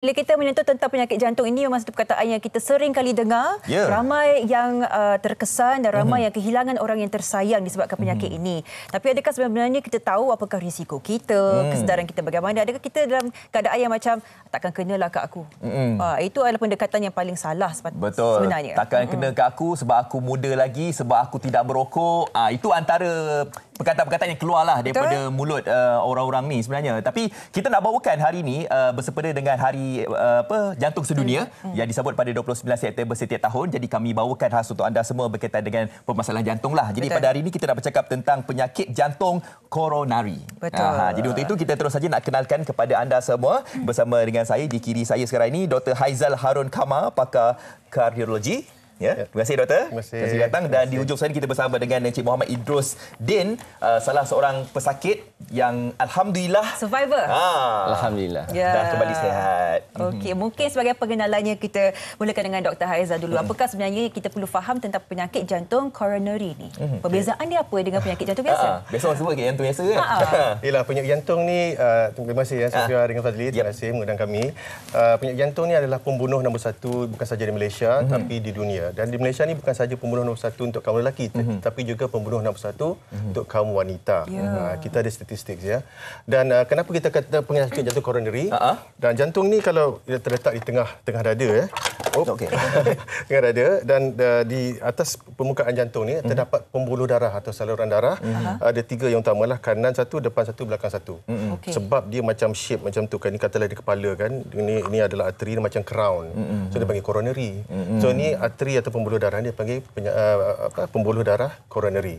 Bila kita menyentuh tentang penyakit jantung ini memang satu perkataan yang kita sering kali dengar. Ramai yang terkesan dan ramai yang kehilangan orang yang tersayang disebabkan penyakit ini. Tapi adakah sebenarnya kita tahu apakah risiko kita, kesedaran kita bagaimana? Adakah kita dalam keadaan yang macam takkan kenalah ke aku? Itu adalah pendekatan yang paling salah sebenarnya. Takkan kena ke aku sebab aku muda lagi, sebab aku tidak berokok. Itu antara perkataan-perkataan yang keluarlah daripada mulut orang-orang ni sebenarnya. Tapi kita nak bawakan hari ini bersepeda dengan Hari Jantung Sedunia yang disambut pada 29 September setiap tahun. Jadi kami bawakan khas untuk anda semua berkaitan dengan permasalahan jantung lah. Jadi pada hari ini kita nak bercakap tentang penyakit jantung koronari. Jadi untuk itu kita terus saja nak kenalkan kepada anda semua bersama dengan saya di kiri saya sekarang ini Dr. Haizal Harun Kamar, pakar kardiologi. Terima kasih doktor. Terima kasih datang. Dan di hujung sana kita bersama dengan Encik Muhammad Idrus Din, salah seorang pesakit yang alhamdulillah survivor. Alhamdulillah. Dah kembali sihat. Okey, mungkin sebagai pengenalannya kita mulakan dengan Dr. Haizal dulu. Apakah sebenarnya kita perlu faham tentang penyakit jantung coronary ni? Perbezaan dia apa dengan penyakit jantung biasa? Biasa orang sebut jantung biasa kan? Yalah, penyakit jantung ni terima kasih Sofia dengan Fazli. Terima kasih mengundang kami. Penyakit jantung ni adalah pembunuh nombor satu bukan saja di Malaysia tapi di dunia. Dan di Malaysia ni bukan saja pembunuh nombor satu untuk kaum lelaki, tapi juga pembunuh nombor satu untuk kaum wanita. Kita ada statistik ya. Dan kenapa kita kata penyakit jantung coronary? Dan jantung ni kalau dia terletak di tengah dada tengah dada, dan di atas permukaan jantung ni terdapat pembuluh darah atau saluran darah. Ada tiga yang utamalah, kanan satu, depan satu, belakang satu. Sebab dia macam shape macam tu kan, ni katalah di kepala kan. Ini adalah arteri macam crown. So dia panggil coronary. So ni arteri atau pembuluh darah dia panggil pembuluh darah coronary.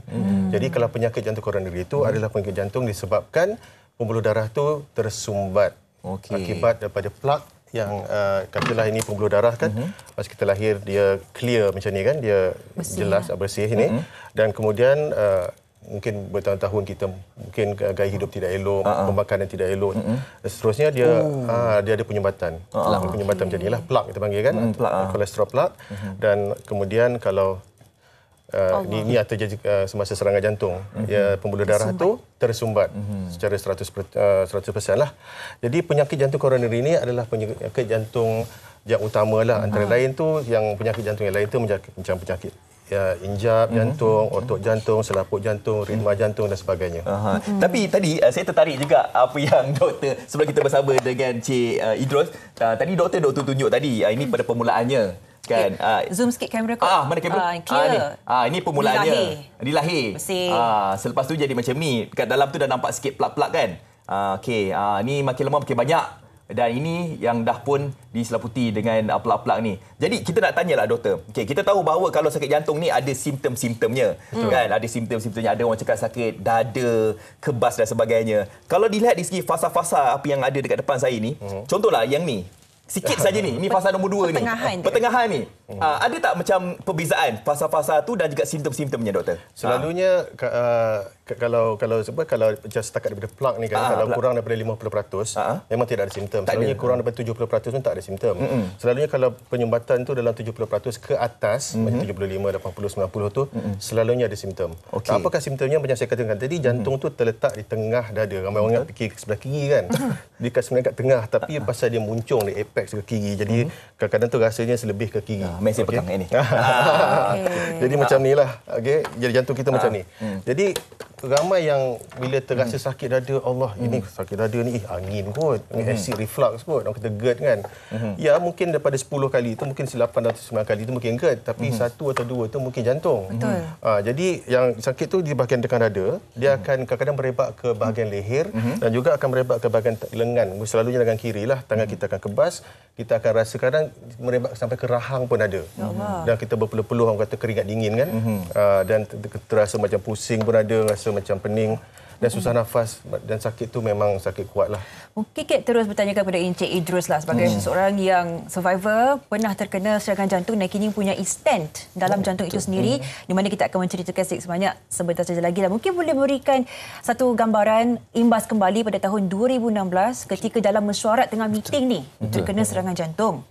Jadi kalau penyakit jantung coronary itu adalah penyakit jantung disebabkan pembuluh darah itu tersumbat akibat daripada plak yang katalah ini pembuluh darah kan. Pas kita lahir dia clear macam ni kan, dia jelas bersih ini. Dan kemudian mungkin bertahun-tahun kita mungkin gaya hidup tidak elok, pemakanan tidak elok. Seterusnya dia ada penyumbatan. Penyumbatan macam inilah plak kita panggil kan, kolesterol plak. Dan kemudian kalau ini terjadi semasa serangan jantung, pembuluh darah itu tersumbat secara 100% lah. Jadi penyakit jantung koronari ini adalah penyakit jantung yang utamalah. Antara lain tu yang penyakit jantung yang lain tu macam penyakit injap jantung, otot jantung, selaput jantung, ritma jantung dan sebagainya. Tapi tadi saya tertarik juga apa yang doktor, sebelum kita bersama dengan Cik Idrus, tadi doktor tunjuk tadi, ini pada permulaannya kan. Zoom sikit kamera kau. Mana kamera? Ini permulaannya. Di lahir. Selepas tu jadi macam ni. Kat dalam tu dah nampak sikit plak-plak kan. Ni makin lama makin banyak. Dan ini yang dah pun diselaputi dengan plak-plak ni. Jadi kita nak tanyalah doktor. Kita tahu bahawa kalau sakit jantung ni ada simptom-simptomnya. Kan? Ada simptom-simptomnya. Ada orang cakap sakit dada, kebas dan sebagainya. Kalau dilihat di segi fasa-fasa apa yang ada dekat depan saya ni, contohlah yang ni. Sikit saja ni. Ini fasa nombor 2 ni. Pertengahan ni. Ada tak macam perbezaan fasa-fasa tu dan juga simptom-simptomnya doktor? Selalunya kalau setakat daripada plak ni kan, kalau kurang daripada 50% memang tidak ada simptom. Selalunya kurang daripada 70% pun tak ada simptom. Selalunya kalau penyumbatan tu dalam 70% ke atas, 75, 80, 90 tu selalunya ada simptom. Apakah simptomnya? Macam saya katakan tadi, jantung tu terletak di tengah dada. Ramai orang ingat fikir sebelah kiri kan. Dia sebenarnya kat tengah, tapi pasal dia muncung di apex ke kiri. Jadi kadang-kadang tu rasanya selebih ke kiri. Mesej pegang ini. Jadi macam nilah. Jadi jantung kita macam ni. Jadi ramai yang bila terasa sakit dada, Allah ini sakit dada ni angin kot, acid reflux kot, orang kata GERD kan. Ya mungkin daripada 10 kali itu mungkin 8 atau 9 kali itu mungkin GERD, tapi 1 atau 2 itu mungkin jantung. Jadi yang sakit tu di bahagian dekat dada, dia akan kadang-kadang merebak ke bahagian leher dan juga akan merebak ke bahagian lengan. Selalunya lengan kiri lah, tangan kita akan kebas, kita akan rasa kadang merebak sampai ke rahang pun ada. Dan kita berpeluh-peluh, orang kata keringat dingin kan. Dan terasa macam pusing pun ada, rasa macam pening dan susah nafas, dan sakit tu memang sakit kuat lah. Mungkin kita terus bertanya kepada Encik Idrus lah, sebagai seseorang yang survivor, pernah terkena serangan jantung dan kini punya stent dalam jantung itu sendiri, di mana kita akan menceritakan sedikit sebanyak sebentar saja lagi. Dan mungkin boleh berikan satu gambaran imbas kembali pada tahun 2016 ketika dalam mesyuarat tengah meeting ni terkena serangan jantung.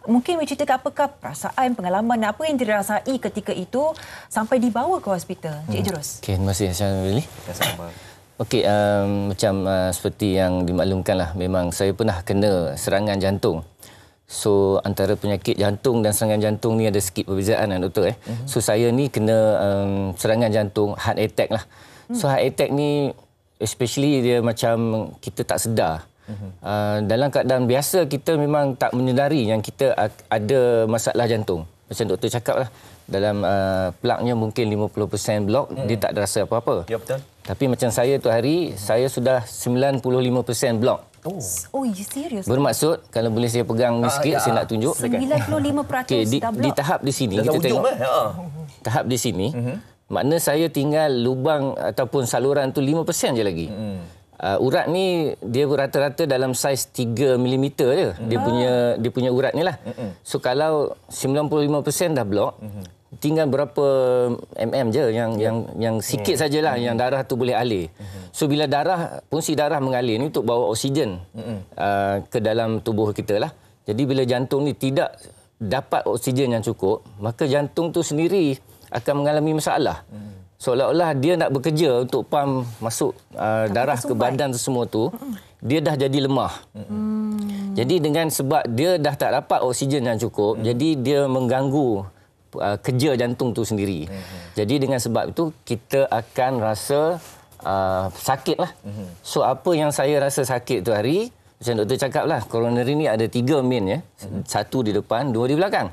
Mungkin menceritakan apakah perasaan, pengalaman, apa yang dirasai ketika itu sampai dibawa ke hospital, Cik Idrus. Terima kasih, Syah Willy. Okey, macam seperti yang dimaklumkan lah, memang saya pernah kena serangan jantung. So antara penyakit jantung dan serangan jantung ni ada sikit perbezaan kan doktor So saya ni kena serangan jantung, heart attack lah. So heart attack ni especially dia macam kita tak sedar. Dalam keadaan biasa kita memang tak menyedari yang kita ada masalah jantung. Macam doktor cakap lah, dalam plaknya mungkin 50% blok, dia tak ada rasa apa-apa. Ya, betul. Tapi macam saya tu hari, saya sudah 95% blok. Oh, you serius? Bermaksud, kalau boleh saya pegang ni sikit, saya nak tunjuk. 95% Okay, dah blok. di tahap di sini, Dah kita ujung, tengok. Tahap di sini, makna saya tinggal lubang ataupun saluran tu 5% je lagi. Urat ni dia rata-rata dalam saiz 3 mm je. Dia punya urat ni lah. So kalau 95% dah blok, tinggal berapa je yang sikit sajalah yang darah tu boleh alih. So bila fungsi darah mengalir ni untuk bawa oksigen ke dalam tubuh kita lah. Jadi bila jantung ni tidak dapat oksigen yang cukup, maka jantung tu sendiri akan mengalami masalah. Seolah-olah dia nak bekerja untuk pam masuk darah ke badan semua tu, dia dah jadi lemah. Jadi dengan sebab dia dah tak dapat oksigen yang cukup, jadi dia mengganggu kerja jantung tu sendiri. Jadi dengan sebab itu kita akan rasa sakit lah. So apa yang saya rasa sakit tu hari, macam doktor cakap lah, coronary ni ada 3 main ya. Satu di depan, 2 di belakang.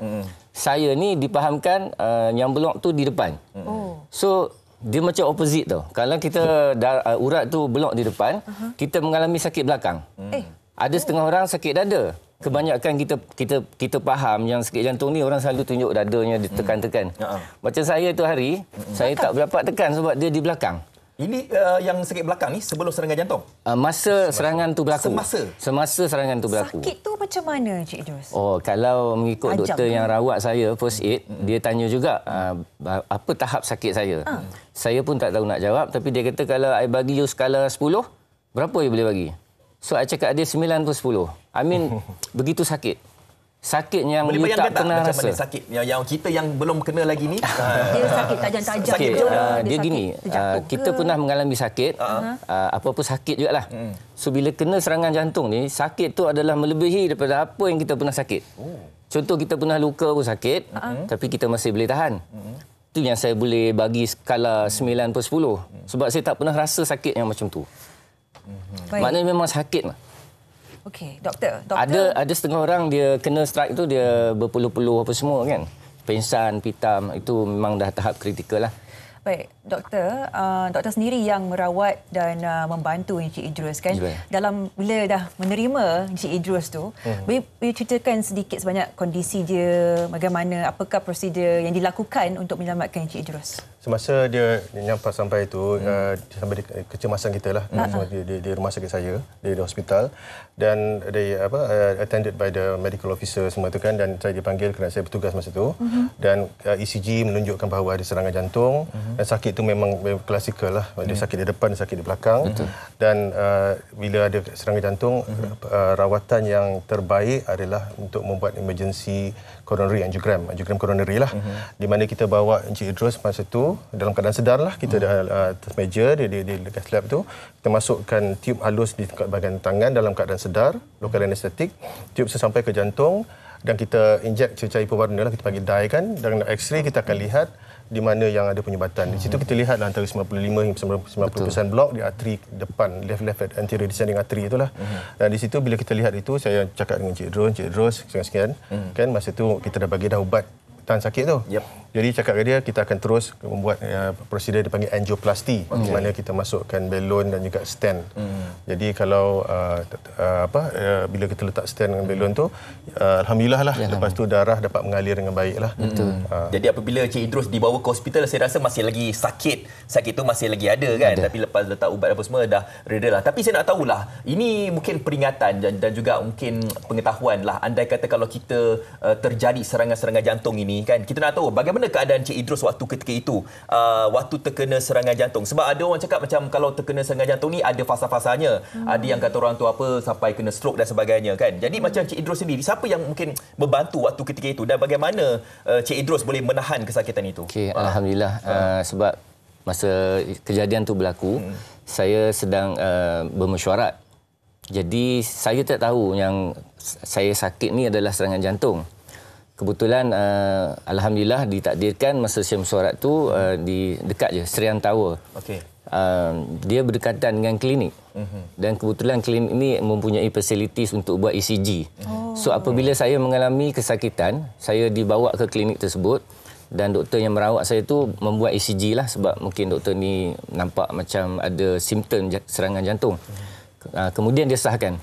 Saya ni dipahamkan yang blok tu di depan. So dia macam opposite tau. Kalau kita urat tu blok di depan, kita mengalami sakit belakang. Ada setengah orang sakit dada. Kebanyakan kita faham yang sakit jantung ni orang selalu tunjuk dadanya ditekan-tekan. Macam saya tu hari, saya tak dapat tekan sebab dia di belakang. Ini yang sakit belakang ni sebelum serangan jantung? Masa serangan tu berlaku. Semasa serangan tu berlaku. Sakit tu macam mana, Cik Idrus? Oh, kalau mengikut doktor yang rawat saya, first aid, dia tanya juga apa tahap sakit saya. Saya pun tak tahu nak jawab, tapi dia kata kalau I bagi you skala 10, berapa you boleh bagi? So, I cakap dia 9 per 10. I mean, begitu sakit. Sakit yang boleh you tak pernah macam rasa. mana sakit yang kita yang belum kena lagi ni? Dia sakit tajam-tajam. Sakit. Dia sakit gini, kita pernah mengalami sakit, apa-apa sakit jugalah. So bila kena serangan jantung ni, sakit tu adalah melebihi daripada apa yang kita pernah sakit. Contoh kita pernah luka pun sakit, tapi kita masih boleh tahan. Itu yang saya boleh bagi skala 9 per 10. Sebab saya tak pernah rasa sakit yang macam tu. Maknanya memang sakit lah. Okey, doktor. Ada setengah orang dia kena strike tu dia berpeluh-peluh apa semua kan. Pingsan, pitam, itu memang dah tahap kritikal lah. Baik, doktor, doktor sendiri yang merawat dan membantu Encik Idrus kan. Dalam bila dah menerima Encik Idrus tu, boleh ceritakan sedikit sebanyak kondisi dia, bagaimana, apakah prosedur yang dilakukan untuk menyelamatkan Encik Idrus? Semasa dia nyampak sampai itu, sampai kecemasan kita lah, di rumah sakit saya, di hospital, dan attended by the medical officer semua tu kan, dan saya dipanggil kerana saya bertugas masa tu, dan ECG menunjukkan bahawa ada serangan jantung, dan sakit tu memang klasikal lah, dia sakit di depan, dia sakit di belakang, dan bila ada serangan jantung, rawatan yang terbaik adalah untuk membuat emergency coronary angiogram coronary lah, di mana kita bawa Encik Idrus masa tu dalam keadaan sedar lah, kita dah atas meja di dekat lab tu, kita masukkan tiub halus di bahagian tangan dalam keadaan sedar, lokal anestetik, tiub sampai ke jantung, dan kita injek cecair pewarna lah, kita panggil dye kan, dan x-ray kita akan lihat di mana yang ada penyumbatan. Di situ kita lihat antara 95 hingga 90% blok di arteri depan, left anterior descending artery itulah. Dan di situ bila kita lihat itu, saya cakap dengan Encik Idrus sekian-sekian, kan masa tu kita dah bagi dah ubat tahan sakit tu. Jadi cakap ke dia, kita akan terus membuat prosedur dipanggil angioplasty, di mana kita masukkan belon dan juga stent. Jadi kalau bila kita letak stent dengan belon tu, alhamdulillah lah, lepas tu darah dapat mengalir dengan baik lah. Jadi apabila Encik Idrus dibawa ke hospital, saya rasa masih lagi sakit tu masih lagi ada kan, tapi lepas letak ubat apa semua dah reda lah. Tapi saya nak tahulah, ini mungkin peringatan dan juga mungkin pengetahuan lah, andai kata kalau kita terjadi serangan-serangan jantung ini kan, kita nak tahu bagaimana keadaan Encik Idrus waktu ketika itu, waktu terkena serangan jantung. Sebab ada orang cakap macam kalau terkena serangan jantung ni ada fasa-fasanya. Ada yang kata orang tu apa sampai kena stroke dan sebagainya kan. Jadi macam Encik Idrus sendiri, siapa yang mungkin membantu waktu ketika itu dan bagaimana Encik Idrus boleh menahan kesakitan itu? Okey, alhamdulillah sebab masa kejadian tu berlaku, saya sedang bermesyuarat. Jadi saya tak tahu yang saya sakit ni adalah serangan jantung. Kebetulan alhamdulillah ditakdirkan masa saya mesyuarat tu di dekat je Serian Tower. Okey. Dia berdekatan dengan klinik. Dan kebetulan klinik ini mempunyai facilities untuk buat ECG. So apabila saya mengalami kesakitan, saya dibawa ke klinik tersebut dan doktor yang merawat saya tu membuat ECG lah sebab mungkin doktor ni nampak macam ada simptom serangan jantung. Kemudian dia sahkan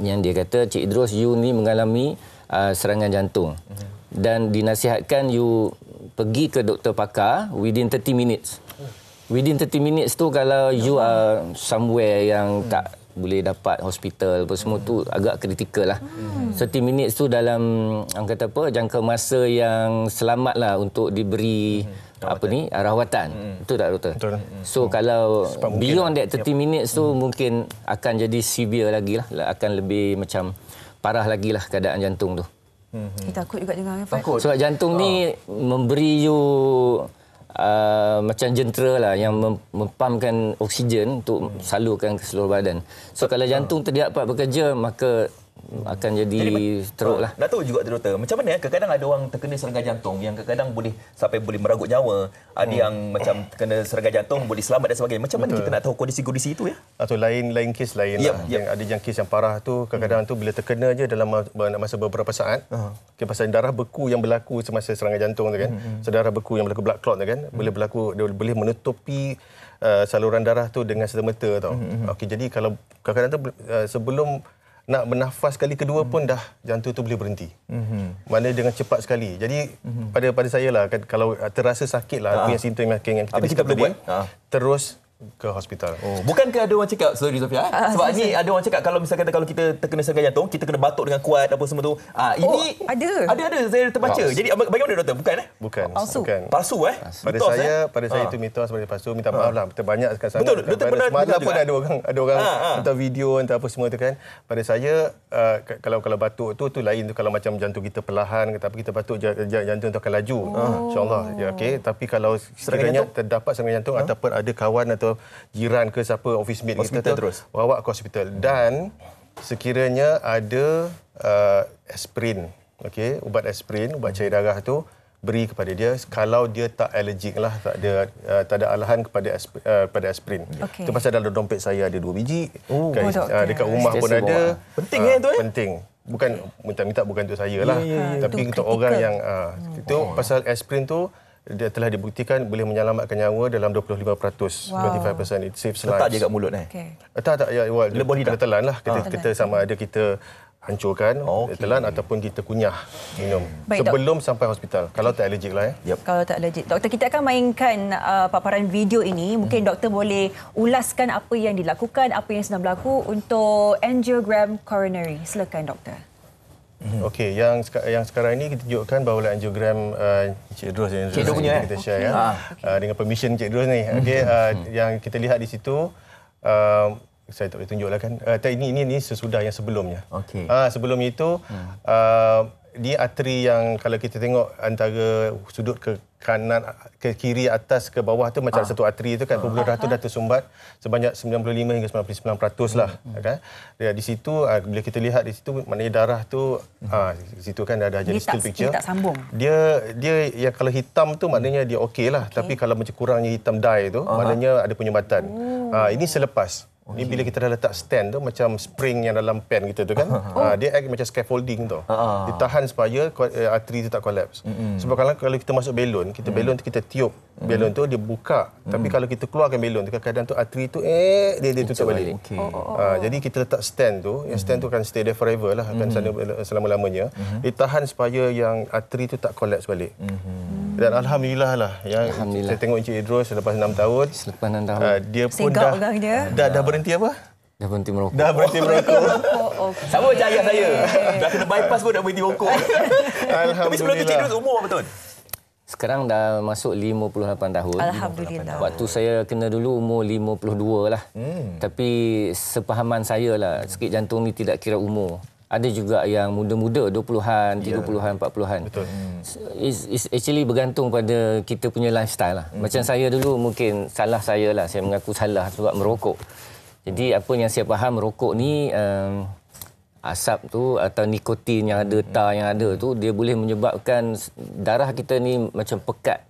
yang dia kata, Cik Idrus, you ni mengalami serangan jantung dan dinasihatkan you pergi ke doktor pakar within 30 minutes. Within 30 minutes tu kalau you are somewhere yang tak boleh dapat hospital apa semua tu agak kritikal lah. 30 minutes tu dalam kata apa, jangka masa yang selamat lah untuk diberi rawatan. Betul tak doktor? Betul. So kalau beyond that 30 minutes tu mungkin akan jadi severe lagi lah, akan lebih macam parah lagi lah keadaan jantung tu. Kita takut juga dengar. Takut. Sebab jantung ni memberi you macam jentera lah yang mempampkan oksigen untuk salurkan ke seluruh badan. So kalau jantung tidak dapat bekerja, maka akan jadi teruk lah. Nak tahu juga doktor, macam mana kadang-kadang ada orang terkena serangan jantung yang kadang-kadang boleh sampai boleh meragut nyawa. Ada yang macam terkena serangan jantung boleh selamat dan sebagainya. Macam mana kita nak tahu kondisi-kondisi itu ya? Atau lain kes lain lah. Yang ada yang kes yang parah tu kadang-kadang tu bila terkena je dalam masa beberapa saat. Pasal darah beku yang berlaku semasa serangan jantung tu kan. Darah beku yang berlaku blood clot tu kan, boleh berlaku, dia boleh menutupi saluran darah tu dengan serta-merta tau. Okey, jadi kalau kadang-kadang tu sebelum nak bernafas kali kedua pun dah jantung tu boleh berhenti. Mana dengan cepat sekali. Jadi pada saya lah kan, kalau terasa sakit lah punya simptom yang kita cakap tadi, terus ke hospital. Bukankah ada orang cakap, sorry Sofia, sebab ni ada orang cakap kalau misalkan kalau kita terkena serangan jantung, kita kena batuk dengan kuat apa semua tu. Ini ada saya terbaca. Jadi bagaimana doktor? Bukan. Palsu Pada saya itu mitos, pada palsu. Minta maaf lah. Banyak sangat. Betul. Doktor pernah semalam pun ada orang hantar video, hantar apa semua tu kan. Pada saya kalau batuk tu lain tu, kalau macam jantung kita perlahan tapi kita batuk jantung tu akan laju. Insya-Allah. Ya okey, tapi kalau sekiranya terdapat serangan jantung ataupun ada kawan atau jiran ke siapa, office mate kita terus bawa ke hospital. Dan sekiranya ada aspirin, okey, ubat aspirin, ubat cair darah tu beri kepada dia kalau dia tak allergic lah, tak ada alahan kepada aspirin. Itu pasal dalam dompet saya ada 2 biji. Dekat rumah pun ada. Penting tu penting. Bukan minta bukan untuk saya lah, tapi untuk orang yang itu pasal aspirin tu dia telah dibuktikan boleh menyelamatkan nyawa dalam 25%. 25%. It saves lives. Letak je kat mulut Tak ya, lebih kita telan lah. Kita sama ada kita hancurkan, telan ataupun kita kunyah minum. Sebelum sampai hospital. Kalau tak allergic lah Kalau tak allergic. Doktor, kita akan mainkan paparan video ini. Mungkin doktor boleh ulaskan apa yang dilakukan, apa yang sedang berlaku untuk angiogram coronary. Silakan doktor. Okey, yang sekarang ini kita tunjukkan bahawa angiogram Cik Idrus yang kita share dengan permission Cik Idrus ni. Okey, yang kita lihat di situ saya tak boleh tunjuklah kan. Ini sesudah yang sebelumnya. Sebelum itu dia arteri yang kalau kita tengok antara sudut ke kanan, ke kiri, atas ke bawah tu macam satu arteri tu kan, pembuluh darah tu dah tersumbat sebanyak 95 hingga 99% lah kan. Di situ bila kita lihat di situ maknanya darah tu di situ kan dah jadi still picture. Dia tak sambung. Dia yang kalau hitam tu maknanya dia okeylah, tapi kalau macam kurangnya hitam dye tu maknanya ada penyumbatan. Ini selepas. Ni bila kita dah letak stand tu macam spring yang dalam pen kita tu kan. Dia act macam scaffolding tu. Dia tahan supaya arteri tu tak collapse. Sebab kalau kita masuk belon, belon tu kita tiup. Belon tu dia buka. Tapi kalau kita keluarkan belon tu kadang-kadang tu arteri tu dia tutup balik. Jadi kita letak stand tu, yang stand tu akan stay there forever lah, akan selama-lamanya. Dia tahan supaya yang arteri tu tak collapse balik. Dan alhamdulillah lah saya tengok Encik Idrus selepas 6 tahun. Selepas 6 tahun. Dia pun dah berhenti apa? Dah berhenti merokok. Sama macam ayah saya. Dah kena bypass pun dah berhenti rokok. Alhamdulillah. Tapi sebelum tu Cik Idrus umur betul? Sekarang dah masuk 58 tahun. Alhamdulillah. Waktu saya kena dulu umur 52 lah. Tapi sepahaman saya lah, sakit jantung ni tidak kira umur. Ada juga yang muda-muda 20-an, 30-an, 40-an. Betul. It's actually bergantung pada kita punya lifestyle lah. Macam saya dulu mungkin salah saya lah. Saya mengaku salah sebab merokok. Jadi apa yang saya faham merokok ni asap tu atau nikotin yang ada, tar yang ada tu dia boleh menyebabkan darah kita ni macam pekat.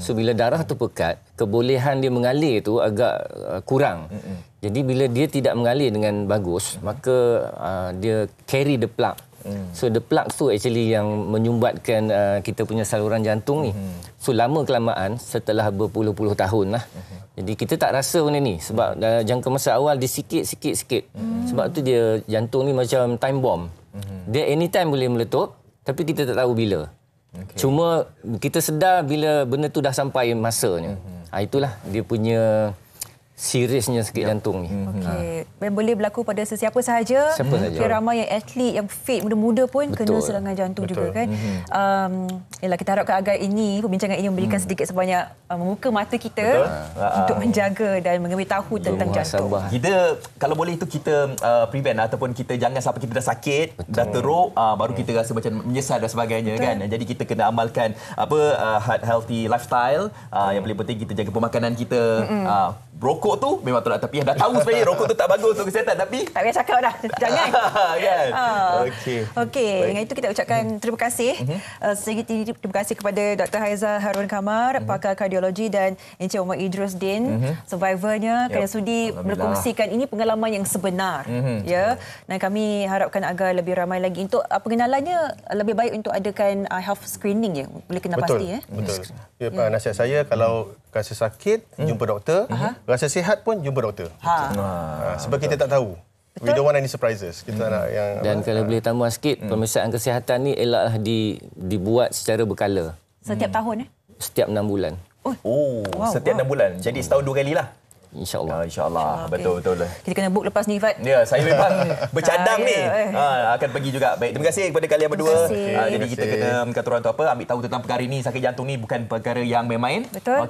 So bila darah tu pekat, kebolehan dia mengalir tu agak kurang. Jadi bila dia tidak mengalir dengan bagus, maka dia carry the plaque. So the plaque tu actually yang menyumbatkan kita punya saluran jantung ni. So lama kelamaan setelah berpuluh-puluh tahun lah. Jadi kita tak rasa benda ni sebab jangka masa awal dia sikit. Sebab tu dia jantung ni macam time bomb. Dia anytime boleh meletup tapi kita tak tahu bila. Cuma kita sedar bila benda tu dah sampai masanya. Itulah dia punya seriusnya sakit jantung ni. Okey. Boleh berlaku pada sesiapa sahaja. Siapa sahaja. Ramai yang atlet yang fit muda-muda pun kena serangan jantung juga kan. Yalah, kita harapkan agar perbincangan ini memberikan sedikit sebanyak membuka mata kita untuk menjaga dan memberitahu tentang jantung. Kita kalau boleh itu kita prevent ataupun kita jangan sampai kita dah sakit, dah teruk baru kita rasa macam menyesal dan sebagainya kan. Jadi kita kena amalkan heart healthy lifestyle. Yang paling penting kita jaga pemakanan kita. Rokok tu memang tolak tepian. Dah tahu sebenarnya rokok tu tak bagus untuk kesihatan tapi tak payah cakap dah. Jangan. Kan? Okey. Dengan itu kita ucapkan terima kasih. Sedikit terima kasih kepada Dr. Haiza Harun Kamar, pakar kardiologi dan Encik Omar Idrusdin, survivornya kerana sudi berkongsikan ini pengalaman yang sebenar. Ya. Dan kami harapkan agar lebih ramai lagi untuk pengenalannya lebih baik untuk adakan health screening ya. Boleh kena pasti ya. Betul. Nasihat saya kalau rasa sakit jumpa doktor, rasa sihat pun jumpa doktor. Sebab kita tak tahu. We don't want any surprises. Kita nak yang dan kalau boleh tambah sikit, pemeriksaan kesihatan ni elaklah dibuat secara berkala. Setiap tahun Setiap 6 bulan. Setiap 6 bulan. Jadi setahun 2 kali lah. InsyaAllah. InsyaAllah. Betul. Kita kena book lepas ni, Fat. Ya, saya memang bercadang ni. Akan pergi juga. Baik, terima kasih kepada kalian berdua. Jadi kita kena kata orang tu apa, ambil tahu tentang perkara ini, sakit jantung ni bukan perkara yang main-main. Betul.